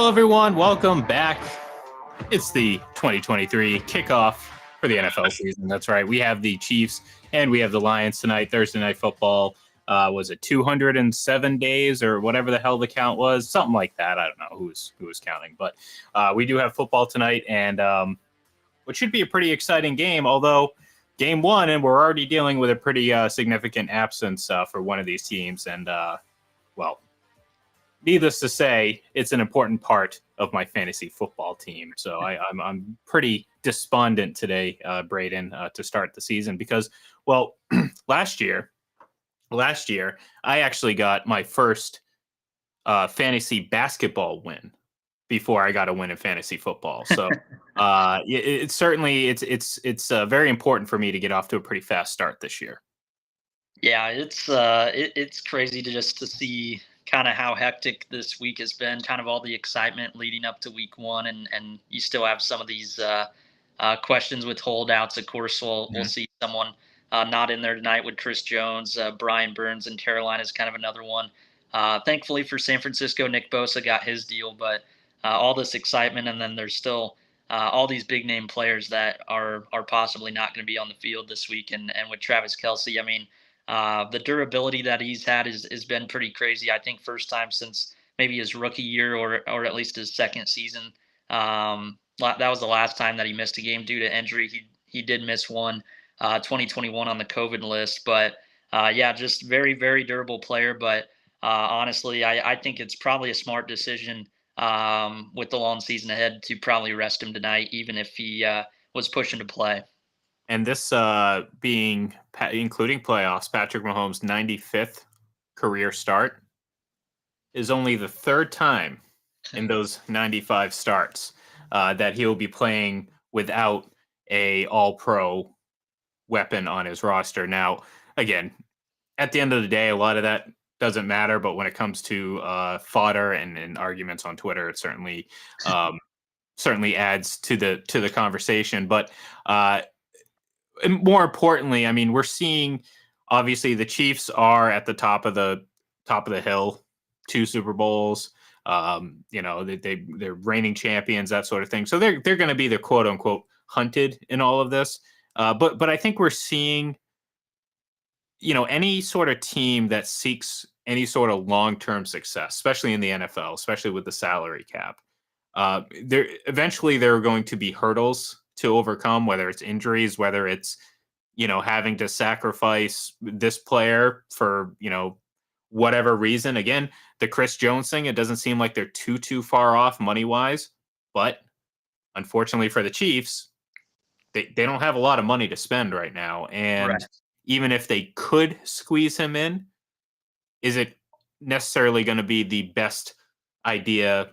Hello, everyone. Welcome back. It's the 2023 kickoff for the NFL season. That's right. We have the Chiefs and we have the Lions tonight. Thursday Night Football. Was it 207 days or whatever the hell the count was? Something like that. I don't know who was counting, but we do have football tonight, and what should be a pretty exciting game. Although game one, and we're already dealing with a pretty significant absence for one of these teams, and well. Needless to say, it's an important part of my fantasy football team. So I'm pretty despondent today, Braden, to start the season because, well, last year, I actually got my first fantasy basketball win before I got a win in fantasy football. So it's certainly it's very important for me to get off to a pretty fast start this year. Yeah, it's crazy to see kind of how hectic this week has been, kind of all the excitement leading up to week one, and you still have some of these questions with holdouts. Of course, we'll see someone not in there tonight with Chris Jones, Brian Burns in Carolina is kind of another one. Thankfully for San Francisco, Nick Bosa got his deal, but all this excitement, and then there's still all these big name players that are possibly not going to be on the field this week, and with Travis Kelce, I mean. The durability that he's had has been pretty crazy. I think first time since maybe his rookie year or at least his second season. That was the last time that he missed a game due to injury. He did miss one, 2021 on the COVID list, but yeah, just very very durable player. But honestly, I think it's probably a smart decision with the long season ahead to probably rest him tonight, even if he was pushing to play. And this being, including playoffs, Patrick Mahomes' 95th career start is only the third time in those 95 starts that he will be playing without a all-pro weapon on his roster. Now, again, at the end of the day, a lot of that doesn't matter, but when it comes to fodder and arguments on Twitter, it certainly certainly adds to the conversation. But and more importantly, I mean, we're seeing obviously the Chiefs are at the top of the hill, 2 Super Bowls. They're reigning champions, that sort of thing. So they're going to be the quote unquote hunted in all of this. But I think we're seeing, any sort of team that seeks any sort of long-term success, especially in the NFL, especially with the salary cap. There are going to be hurdles to overcome, whether it's injuries, whether it's, having to sacrifice this player for, whatever reason. Again, the Chris Jones thing, it doesn't seem like they're too far off money-wise, but unfortunately for the Chiefs, they don't have a lot of money to spend right now. And Right. even if they could squeeze him in, is it necessarily going to be the best idea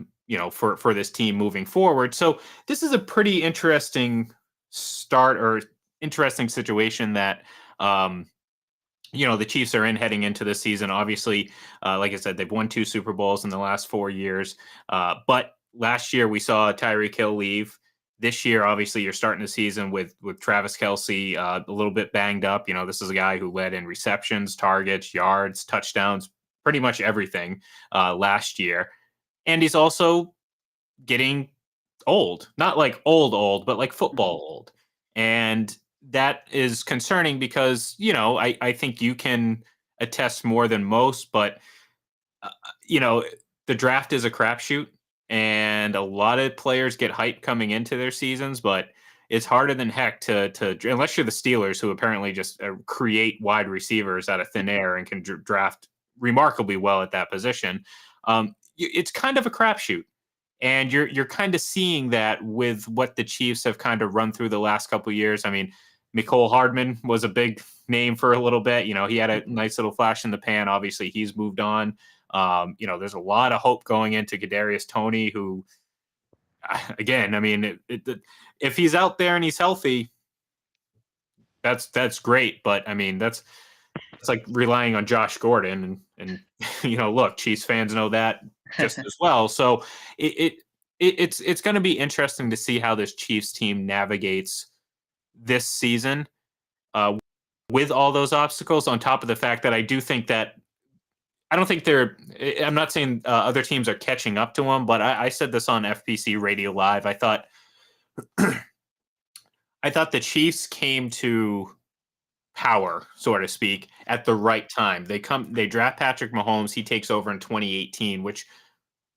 for this team moving forward? So this is a pretty interesting start or interesting situation that the Chiefs are in heading into this season. Obviously, like I said, they've won 2 Super Bowls in the last 4 years. But last year we saw Tyreek Hill leave. This year, obviously, you're starting the season with Travis Kelce a little bit banged up. This is a guy who led in receptions, targets, yards, touchdowns, pretty much everything last year. And he's also getting old, not like old, but like football old. And that is concerning because, I think you can attest more than most, but, the draft is a crapshoot and a lot of players get hype coming into their seasons, but it's harder than heck to unless you're the Steelers, who apparently just create wide receivers out of thin air and can draft remarkably well at that position. It's kind of a crapshoot. And you're kind of seeing that with what the Chiefs have kind of run through the last couple of years. I mean, Mecole Hardman was a big name for a little bit. He had a nice little flash in the pan. Obviously, he's moved on. There's a lot of hope going into Kadarius Toney, who, again, I mean, if he's out there and he's healthy, that's great. But I mean, it's like relying on Josh Gordon, and look, Chiefs fans know that just as well. So it's going to be interesting to see how this Chiefs team navigates this season with all those obstacles, on top of the fact that I I don't think they're. I'm not saying other teams are catching up to them, but I said this on FPC Radio Live. I thought the Chiefs came to power, so to speak, at the right time. They draft Patrick Mahomes. He takes over in 2018, which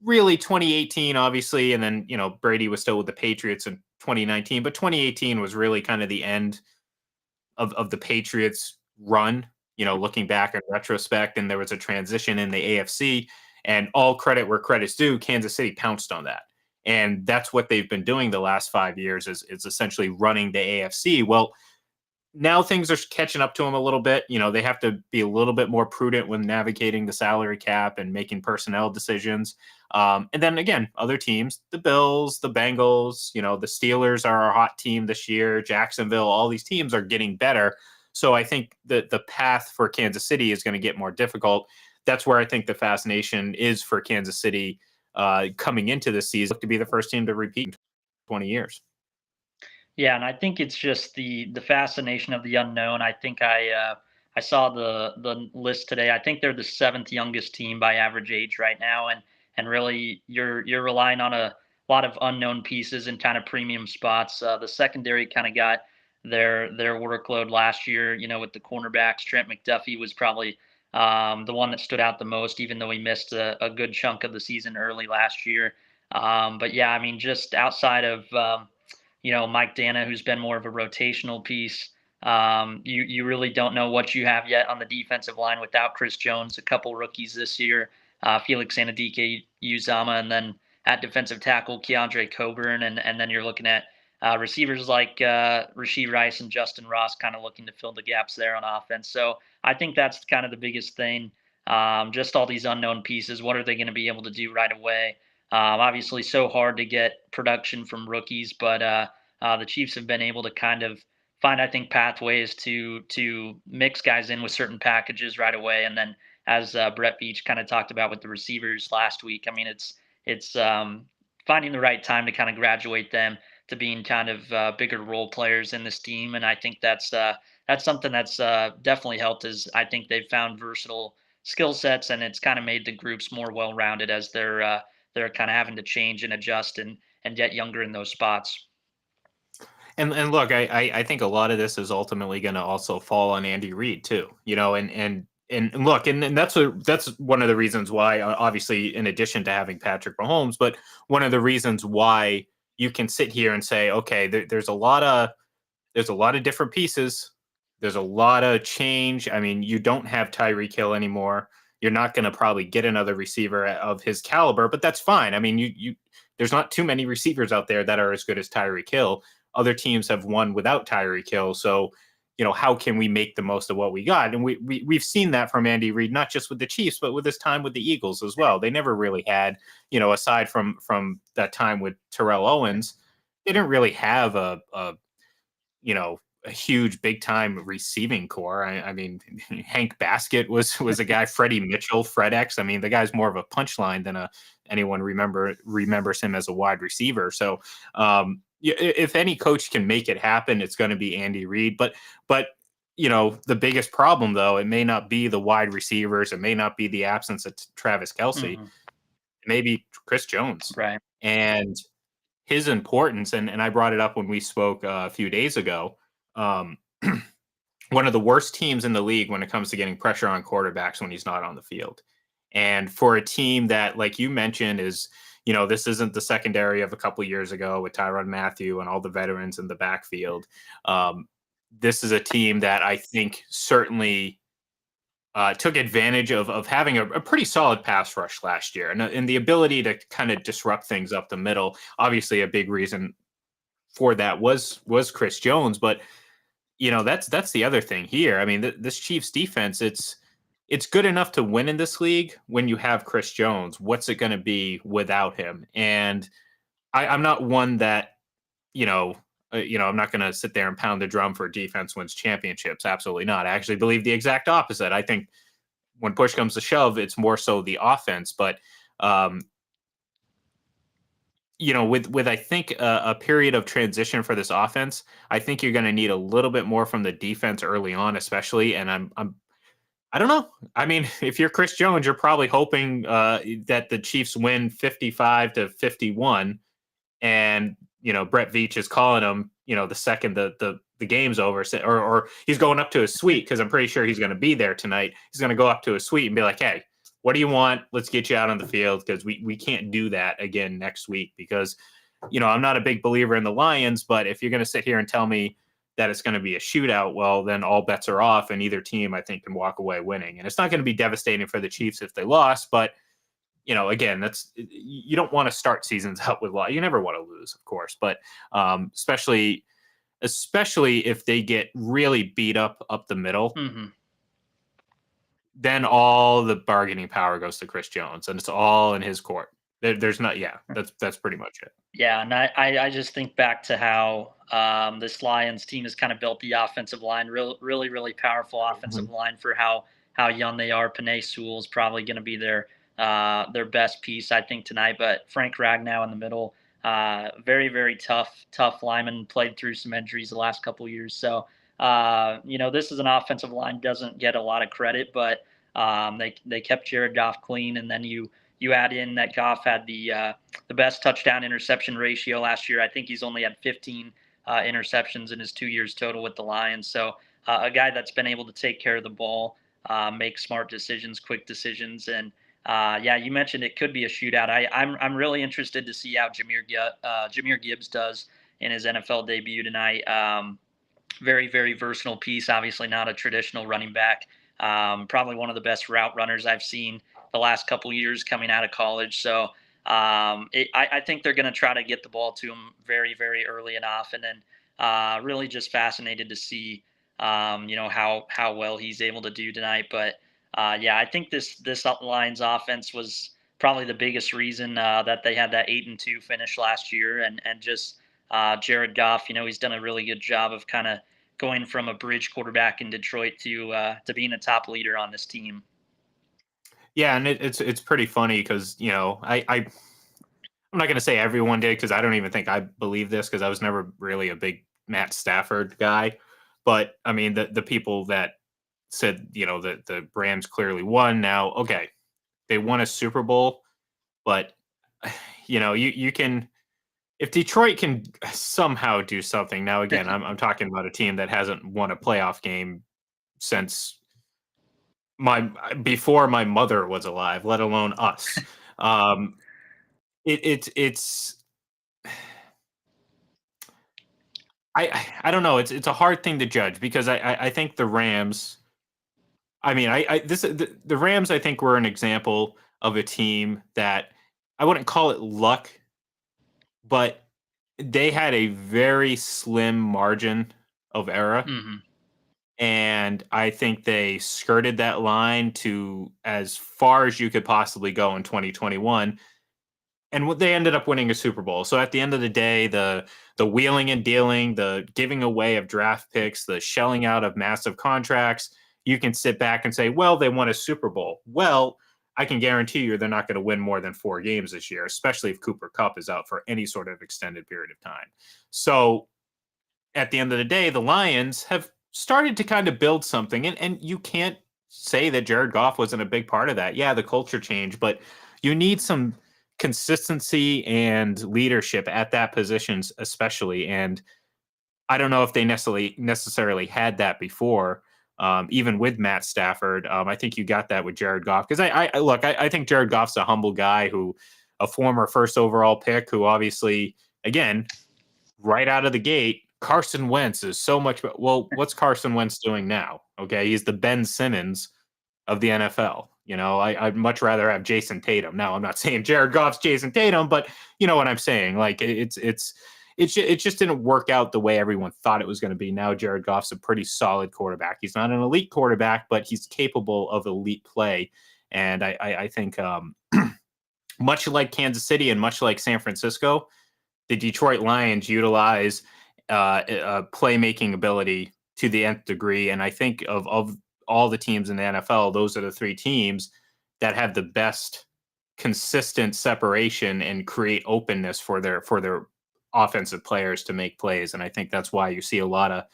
really 2018, obviously, and then Brady was still with the Patriots in 2019, but 2018 was really kind of the end of the Patriots run, looking back in retrospect, and there was a transition in the AFC, and all credit where credit's due, Kansas City pounced on that. And that's what they've been doing the last 5 years is essentially running the AFC. Well, now things are catching up to them a little bit. They have to be a little bit more prudent when navigating the salary cap and making personnel decisions. And then again, other teams, the Bills, the Bengals, the Steelers are a hot team this year. Jacksonville, all these teams are getting better. So I think that the path for Kansas City is going to get more difficult. That's where I think the fascination is for Kansas City coming into this season to be the first team to repeat in 20 years. Yeah, and I think it's just the fascination of the unknown. I saw the list today. I think they're the seventh youngest team by average age right now, and really you're relying on a lot of unknown pieces and kind of premium spots. The secondary kind of got their workload last year. With the cornerbacks, Trent McDuffie was probably the one that stood out the most, even though he missed a good chunk of the season early last year. But yeah, I mean, just outside of Mike Dana, who's been more of a rotational piece. You really don't know what you have yet on the defensive line without Chris Jones, a couple rookies this year, Felix Anadike Uzama, and then at defensive tackle, Keandre Coburn. And then you're looking at receivers like Rashee Rice and Justin Ross kind of looking to fill the gaps there on offense. So I think that's kind of the biggest thing. Just all these unknown pieces. What are they going to be able to do right away? Obviously, so hard to get production from rookies, but the Chiefs have been able to kind of find, I think, pathways to mix guys in with certain packages right away. And then, as Brett Beach kind of talked about with the receivers last week, I mean, it's finding the right time to kind of graduate them to being kind of bigger role players in this team. And I think that's something that's definitely helped. Is I think they've found versatile skill sets, and it's kind of made the groups more well rounded as they're kind of having to change and adjust and get younger in those spots. And look, I think a lot of this is ultimately going to also fall on Andy Reid too. And look, and that's one of the reasons why, obviously, in addition to having Patrick Mahomes, but one of the reasons why you can sit here and say, okay, there's a lot of different pieces. There's a lot of change. I mean, you don't have Tyreek Hill anymore. You're not going to probably get another receiver of his caliber, but that's fine. I mean, you there's not too many receivers out there that are as good as Tyreek Hill. Other teams have won without Tyreek Hill, so how can we make the most of what we got? And we've seen that from Andy Reid, not just with the Chiefs, but with his time with the Eagles as well. They never really had, aside from that time with Terrell Owens, they didn't really have a huge big time receiving core. I mean, Hank Baskett was a guy, Freddie Mitchell, Fred X. I mean, the guy's more of a punchline than anyone remembers him as a wide receiver. So if any coach can make it happen, it's going to be Andy Reid. But the biggest problem, though, it may not be the wide receivers. It may not be the absence of Travis Kelce. Mm-hmm. It may be Chris Jones. Right. And his importance, and I brought it up when we spoke a few days ago. One of the worst teams in the league when it comes to getting pressure on quarterbacks when he's not on the field. And for a team that, like you mentioned, is, this isn't the secondary of a couple of years ago with Tyrann Mathieu and all the veterans in the backfield. This is a team that I think certainly took advantage of having a pretty solid pass rush last year and the ability to kind of disrupt things up the middle. Obviously, a big reason for that was Chris Jones, but that's the other thing here. I mean, this Chiefs defense, it's good enough to win in this league when you have Chris Jones. What's it going to be without him? And I'm not one that, I'm not going to sit there and pound the drum for defense wins championships. Absolutely not. I actually believe the exact opposite. I think when push comes to shove, it's more so the offense. But with I think a period of transition for this offense, I think you're going to need a little bit more from the defense early on, especially. And I'm I don't know. I mean, if you're Chris Jones, you're probably hoping that the Chiefs win 55-51, and Brett Veach is calling him, the second the game's over, or he's going up to his suite because I'm pretty sure he's going to be there tonight. He's going to go up to his suite and be like, "Hey, what do you want? Let's get you out on the field because we can't do that again next week." Because I'm not a big believer in the Lions, but if you're going to sit here and tell me that it's going to be a shootout, well, then all bets are off, and either team I think can walk away winning. And it's not going to be devastating for the Chiefs if they lost, but again, you don't want to start seasons out with loss. You never want to lose, of course, but especially if they get really beat up the middle, then all the bargaining power goes to Chris Jones, and it's all in his court. There's not, that's pretty much it. Yeah, and I just think back to how this Lions team has kind of built the offensive line, really powerful offensive line for how young they are. Penei Sewell's probably going to be their best piece, I think, tonight. But Frank Ragnow in the middle, very tough lineman, played through some injuries the last couple of years. So this is an offensive line doesn't get a lot of credit, but they kept Jared Goff clean, and then you add in that Goff had the best touchdown interception ratio last year. I think he's only had 15 interceptions in his 2 years total with the Lions. So a guy that's been able to take care of the ball, make smart decisions, quick decisions, and you mentioned it could be a shootout. I'm really interested to see how Jahmyr Gibbs does in his NFL debut tonight. Very versatile piece. Obviously not a traditional running back. Probably one of the best route runners I've seen the last couple of years coming out of college. So I think they're going to try to get the ball to him very early and often, and really just fascinated to see how well he's able to do tonight. But I think this Lions offense was probably the biggest reason that they had that 8-2 finish last year, and just Jared Goff. He's done a really good job of kind of going from a bridge quarterback in Detroit to being a top leader on this team. Yeah, and it's pretty funny because I'm not going to say everyone did because I don't even think I believe this because I was never really a big Matt Stafford guy, but I mean the people that said that the Rams clearly won. Now, okay, they won a Super Bowl, but you can, if Detroit can somehow do something. Now, again, I'm talking about a team that hasn't won a playoff game since before my mother was alive, let alone us. It's I don't know. It's a hard thing to judge because I think the Rams. I mean, the Rams. I think were an example of a team that I wouldn't call it luck, but they had a very slim margin of error. And I think they skirted that line to as far as you could possibly go in 2021. And they ended up winning a Super Bowl. So at the end of the day, the wheeling and dealing, the giving away of draft picks, the shelling out of massive contracts, you can sit back and say, well, they won a Super Bowl. Well, I can guarantee you they're not going to win more than 4 games this year, especially if Cooper Kupp is out for any sort of extended period of time. So at the end of the day, the Lions have started to kind of build something. And you can't say that Jared Goff wasn't a big part of that. Yeah, the culture change, but you need some consistency and leadership at that positions, especially. And I don't know if they necessarily had that before, even with Matt Stafford. I think you got that with Jared Goff because I think Jared Goff's a humble guy a former first overall pick who obviously, again, right out of the gate, Carson Wentz is so much. Well, what's Carson Wentz doing now? Okay, he's the Ben Simmons of the NFL. I'd much rather have Jason Tatum. Now, I'm not saying Jared Goff's Jason Tatum, but you know what I'm saying. Like it just didn't work out the way everyone thought it was going to be. Now Jared Goff's a pretty solid quarterback. He's not an elite quarterback, but he's capable of elite play. And I think much like Kansas City and much like San Francisco, the Detroit Lions utilize playmaking ability to the nth degree. And I think of all the teams in the NFL, those are the 3 teams that have the best consistent separation and create openness for their offensive players to make plays. And I think that's why you see a lot of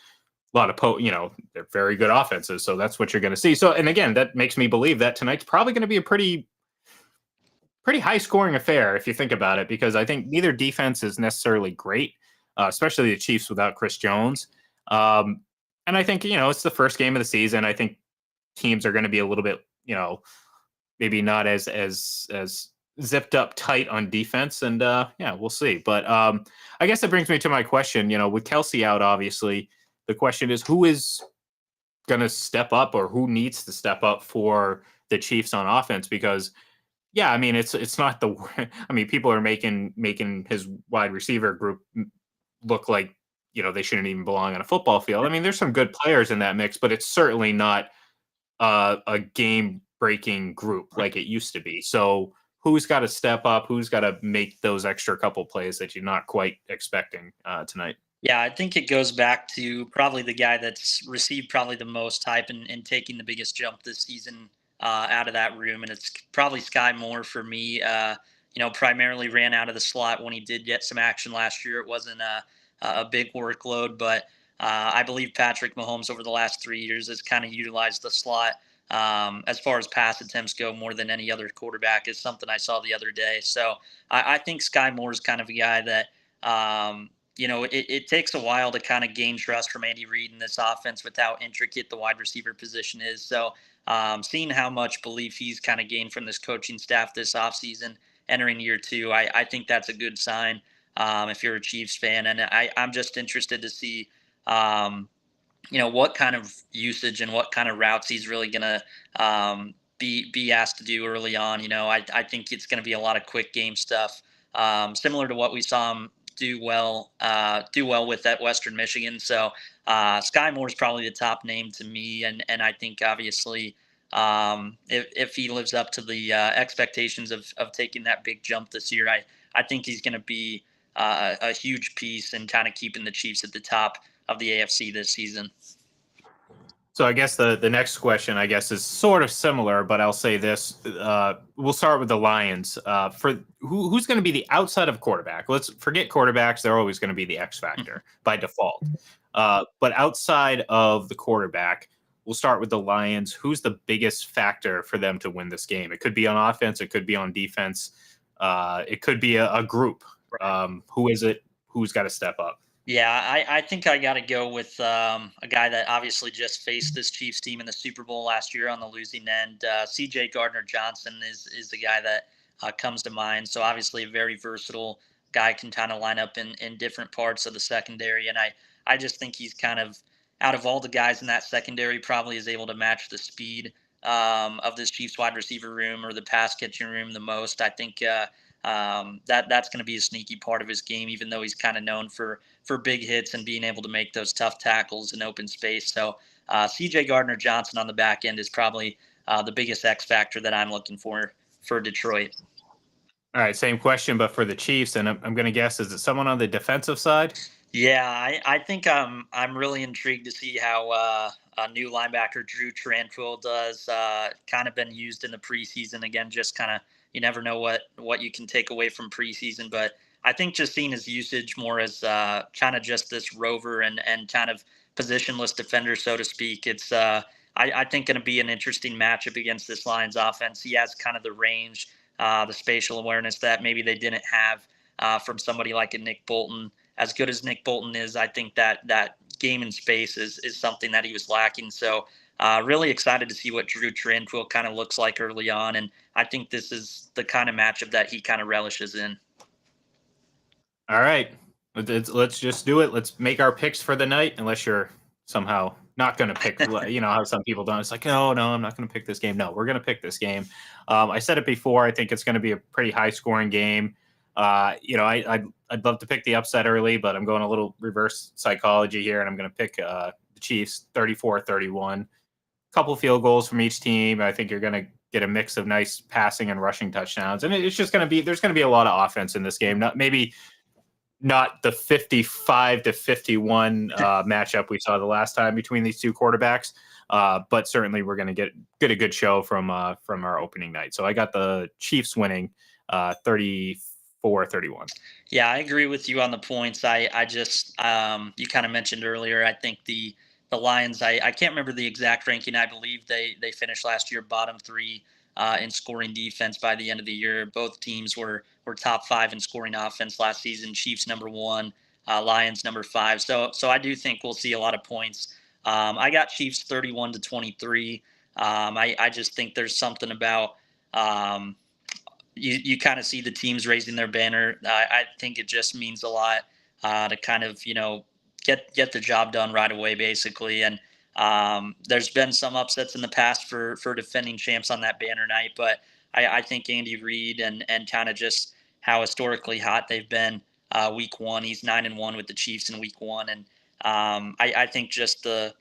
lot of they're very good offenses. So that's what you're going to see. So, and again, that makes me believe that tonight's probably going to be a pretty high scoring affair if you think about it, because I think neither defense is necessarily great, especially the Chiefs without Chris Jones. And I think, it's the first game of the season. I think teams are going to be a little bit, maybe not as zipped up tight on defense. And yeah, we'll see. But I guess that brings me to my question. With Kelsey out, obviously, the question is who is going to step up, or who needs to step up for the Chiefs on offense? Because yeah, I mean, it's not the. I mean, people are making his wide receiver group look like they shouldn't even belong on a football field. I mean, there's some good players in that mix, but it's certainly not a game breaking group like it used to be. So who's got to step up? Who's got to make those extra couple plays that you're not quite expecting tonight? Yeah, I think it goes back to probably the guy that's received probably the most hype and taking the biggest jump this season out of that room, and it's probably Sky Moore for me. Primarily ran out of the slot when he did get some action last year. It wasn't a big workload, but I believe Patrick Mahomes over the last 3 years has kind of utilized the slot as far as pass attempts go more than any other quarterback. Is something I saw the other day. So I think Sky Moore is kind of a guy that. It takes a while to kind of gain trust from Andy Reid in this offense with how intricate the wide receiver position is. So, seeing how much belief he's kind of gained from this coaching staff this offseason, entering year two, I think that's a good sign if you're a Chiefs fan. And I'm just interested to see, what kind of usage and what kind of routes he's really going to be asked to do early on. I think it's going to be a lot of quick game stuff, similar to what we saw him do well with at Western Michigan. So Sky Moore is probably the top name to me, and I think obviously if he lives up to the expectations of taking that big jump this year, I think he's going to be a huge piece in kind of keeping the Chiefs at the top of the AFC this season. So I guess the next question, I guess, is sort of similar, but I'll say this: we'll start with the Lions. For who's going to be the outside of quarterback? Let's forget quarterbacks; they're always going to be the X factor by default. But outside of the quarterback, we'll start with the Lions. Who's the biggest factor for them to win this game? It could be on offense, it could be on defense, it could be a group. Who is it? Who's got to step up? Yeah, I think I got to go with a guy that obviously just faced this Chiefs team in the Super Bowl last year on the losing end. C.J. Gardner-Johnson is the guy that comes to mind. So obviously a very versatile guy, can kind of line up in different parts of the secondary. And I just think he's kind of, out of all the guys in that secondary, probably is able to match the speed of this Chiefs wide receiver room or the pass catching room the most. I think that's going to be a sneaky part of his game, even though he's kind of known for big hits and being able to make those tough tackles in open space. So C.J. Gardner-Johnson on the back end is probably the biggest X factor that I'm looking for Detroit. All right, same question, but for the Chiefs, and I'm going to guess, is it someone on the defensive side? Yeah, I think I'm really intrigued to see how a new linebacker Drew Tranquil does. Kind of been used in the preseason again. Just kind of, you never know what you can take away from preseason, but I think just seeing his usage more as kind of just this rover and kind of positionless defender, so to speak. It's I think going to be an interesting matchup against this Lions offense. He has kind of the range, the spatial awareness that maybe they didn't have from somebody like a Nick Bolton. As good as Nick Bolton is, I think that game in space is something that he was lacking. So really excited to see what Drew Tranquil kind of looks like early on. And I think this is the kind of matchup that he kind of relishes in. All right, let's just do it. Let's make our picks for the night, unless you're somehow not going to pick. How some people don't. It's like, no, I'm not going to pick this game. No, we're going to pick this game. I said it before. I think it's going to be a pretty high scoring game. I'd love to pick the upset early, but I'm going a little reverse psychology here, and I'm going to pick the Chiefs 34-31. Couple field goals from each team. I think you're going to get a mix of nice passing and rushing touchdowns, and it's just going to be, there's going to be a lot of offense in this game. Not the 55-51 matchup we saw the last time between these two quarterbacks, but certainly we're going to get a good show from our opening night. So I got the Chiefs winning 34-31. Yeah, I agree with you on the points. I just you kind of mentioned earlier, I think the the Lions, I can't remember the exact ranking. I believe they finished last year bottom three in scoring defense by the end of the year. Both teams were top five in scoring offense last season. Chiefs number one, Lions number five. So I do think we'll see a lot of points. I got Chiefs 31-23. I just think there's something about you kind of see the teams raising their banner. I think it just means a lot to kind of get the job done right away, basically. And there's been some upsets in the past for defending champs on that banner night, but I think Andy Reid and kind of just how historically hot they've been. Week one, he's 9-1 with the Chiefs in week one, and I think just the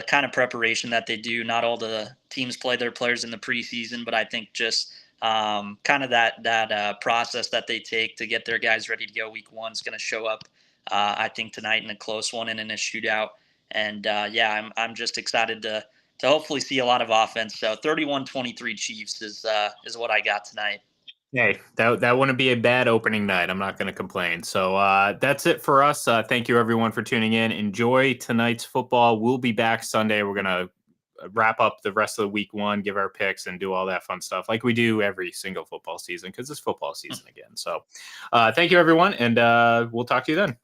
kind of preparation that they do. Not all the teams play their players in the preseason, but I think just kind of that process that they take to get their guys ready to go week one is going to show up. I think tonight in a close one and in a shootout. And I'm just excited to hopefully see a lot of offense. So 31-23 Chiefs is what I got tonight. Hey, that wouldn't be a bad opening night. I'm not going to complain. So that's it for us. Thank you, everyone, for tuning in. Enjoy tonight's football. We'll be back Sunday. We're going to wrap up the rest of the week one, give our picks, and do all that fun stuff like we do every single football season because it's football season again. So thank you, everyone, and we'll talk to you then.